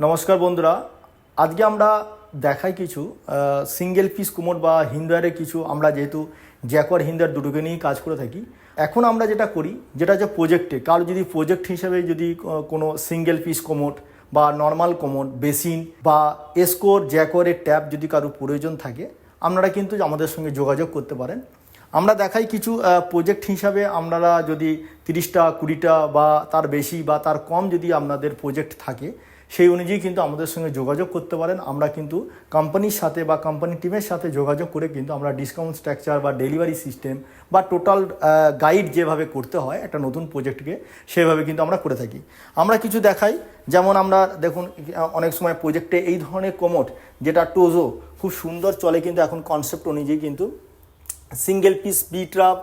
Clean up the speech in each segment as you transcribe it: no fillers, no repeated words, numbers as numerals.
নমস্কার বন্ধুরা, আজকে আমরা দেখাই কিছু সিঙ্গেল পিস কোমোড বা হিন্দওয়্যারের কিছু। আমরা যেহেতু জ্যাকওয়ার হিন্দওয়্যার দুটোকে নিয়েই কাজ করে থাকি, এখন আমরা যেটা করি যেটা হচ্ছে প্রজেক্টে কারো যদি প্রজেক্ট হিসেবে যদি কোনো সিঙ্গেল পিস কোমোড বা নর্মাল কোমোড বেসিন বা এসকোর জ্যাকওয়ারের ট্যাব যদি কারো প্রয়োজন থাকে, আপনারা কিন্তু আমাদের সঙ্গে যোগাযোগ করতে পারেন। আমরা দেখাই কিছু প্রজেক্ট হিসাবে আপনারা যদি 30টা 20টা বা তার বেশি বা তার কম যদি আপনাদের প্রজেক্ট থাকে, সেই অনুযায়ী কিন্তু আমাদের সঙ্গে যোগাযোগ করতে পারেন। আমরা কিন্তু কোম্পানির সাথে বা কোম্পানি টিমের সাথে যোগাযোগ করে কিন্তু আমরা ডিসকাউন্ট স্ট্রাকচার বা ডেলিভারি সিস্টেম বা টোটাল গাইড যেভাবে করতে হয় একটা নতুন প্রজেক্টকে, সেভাবে কিন্তু আমরা করে থাকি। আমরা কিছু দেখাই, যেমন আমরা দেখুন অনেক সময় প্রজেক্টে এই ধরনের কোমোড যেটা টোজো খুব সুন্দর চলে, কিন্তু এখন কনসেপ্ট অনুযায়ী কিন্তু single piece P trap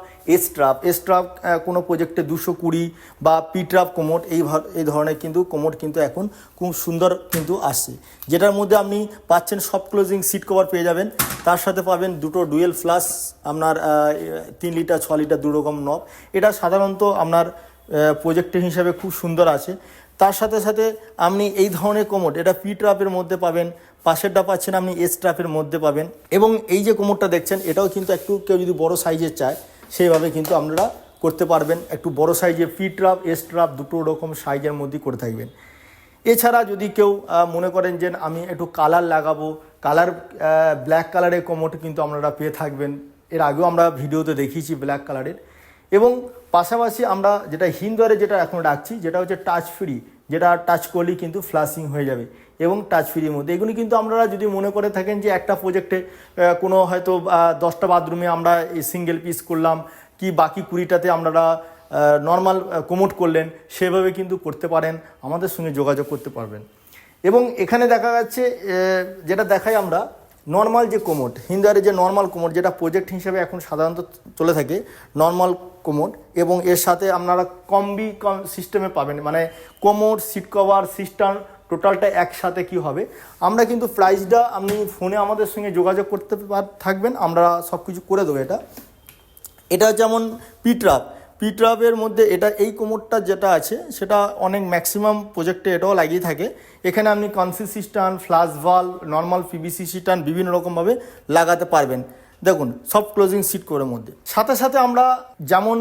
S trap কোনো প্রজেক্টে 220 বা পি ট্রাপ কোমোড এই ধরনের কিন্তু কোমোড কিন্তু এখন খুব সুন্দর কিন্তু আসছে, যেটার মধ্যে আপনি পাচ্ছেন সফট ক্লোজিং সিট কভার পেয়ে যাবেন, তার সাথে পাবেন দুটো ডুয়েল ফ্লাশ, আপনার 3 লিটার 6 লিটার দু রকম নব। এটা সাধারণত আপনার প্রজেক্টের হিসাবে খুব সুন্দর আছে। তার সাথে সাথে আপনি এই ধরনের কোমোড এটা পি ট্রাপের মধ্যে পাবেন, পাশেরটা পাচ্ছেন আপনি এস ট্রাপের মধ্যে পাবেন। এবং এই যে কোমোডটা দেখছেন এটাও কিন্তু একটু কেউ যদি বড় সাইজের চায় সেইভাবে কিন্তু আপনারা করতে পারবেন। একটু বড় সাইজের পি ট্রাপ এস ট্রাপ দুটো রকম সাইজের মধ্যে করে থাকবেন। এছাড়া যদি কেউ মনে করেন যে আমি একটু কালার লাগাবো, ব্ল্যাক কালারের কোমোড কিন্তু আপনারা পেয়ে থাকবেন। এর আগেও আমরা ভিডিওতে দেখিয়েছি ব্ল্যাক কালারের। এবং পাশাপাশি আমরা যেটা হিন্দওয়্যারে যেটা এখন রাখছি যেটা হচ্ছে টাচ ফ্রি, যেটা টাচ করলেই কিন্তু ফ্লাশিং হয়ে যাবে এবং টাচ ফ্রির মধ্যে। এগুলি কিন্তু আপনারা যদি মনে করে থাকেন যে একটা প্রজেক্টে কোনো হয়তো 10টা বাথরুমে আমরা সিঙ্গেল পিস করলাম, কি বাকি 20টাতে আপনারা নর্মাল কোমোড করলেন, সেভাবে কিন্তু করতে পারেন, আমাদের সঙ্গে যোগাযোগ করতে পারবেন। এবং এখানে দেখা যাচ্ছে যেটা দেখাই আমরা নর্মাল যে কোমোড, হিন্দওয়্যারে যে নর্মাল কোমোড যেটা প্রজেক্ট হিসেবে এখন সাধারণত চলে থাকে নর্মাল কোমোড, এবং এর সাথে আপনারা কম্বি সিস্টেমে পাবেন, মানে কোমোড সিট কভার সিস্টেম টোটালটা একসাথে কি হবে। আমরা কিন্তু প্রাইসটা আপনি ফোনে আমাদের সঙ্গে যোগাযোগ করতে থাকবেন, আমরা সব কিছু করে দেবো। এটা যেমন পি ট্রাপের মধ্যে এটা এই কোমোডটা যেটা আছে সেটা অনেক ম্যাক্সিমাম প্রজেক্টে এটাও লাগিয়ে থাকে। এখানে আপনি কনসিস্টেন্ট ফ্লাশ ভাল নর্মাল পিভিসি সিস্টান বিভিন্ন রকমভাবে লাগাতে পারবেন। দেখুন সফট ক্লোজিং সিট করে মধ্যে সাথে সাথে আমরা যেমন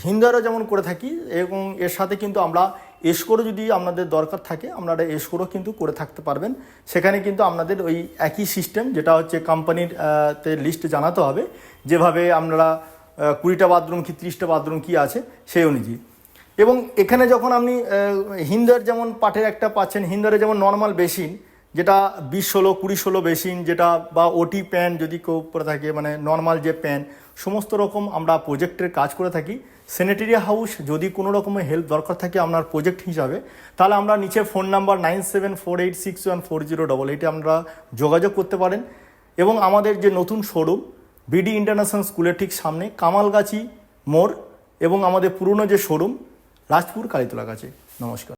হিন্দওয়্যারও যেমন করে থাকি, এবং এর সাথে কিন্তু আমরা এসকোরও যদি আপনাদের দরকার থাকে আপনারা এসকোরও কিন্তু করে থাকতে পারবেন। সেখানে কিন্তু আপনাদের ওই একই সিস্টেম, যেটা হচ্ছে কোম্পানির তে লিস্ট জানাতে হবে, যেভাবে আপনারা 20টা বাথরুম কি 30টা বাথরুম কি আছে সেই অনুযায়ী। এবং এখানে যখন আপনি হিন্দওয়্যার যেমন পাটের একটা পাচ্ছেন, হিন্দওয়্যারে যেমন নর্মাল বেসিন যেটা 20-16 20-16 বেসিন, যেটা বা ওটি প্যান যদি কেউ করে থাকে, মানে নর্মাল যে প্যান, সমস্ত রকম আমরা প্রজেক্টের কাজ করে থাকি। স্যানিটারি হাউস যদি কোনো রকমের হেল্প দরকার থাকে আপনার প্রজেক্ট হিসাবে, তাহলে আমরা নিচে ফোন নাম্বার 9748614088 আমরা যোগাযোগ করতে পারেন। এবং আমাদের যে নতুন শোরুম বিডি ইন্টারন্যাশনাল স্কুলের ঠিক সামনে কামালগাছি মোড়, এবং আমাদের পুরনো যে শোরুম রাজপুর কালীতলা কাছে। নমস্কার।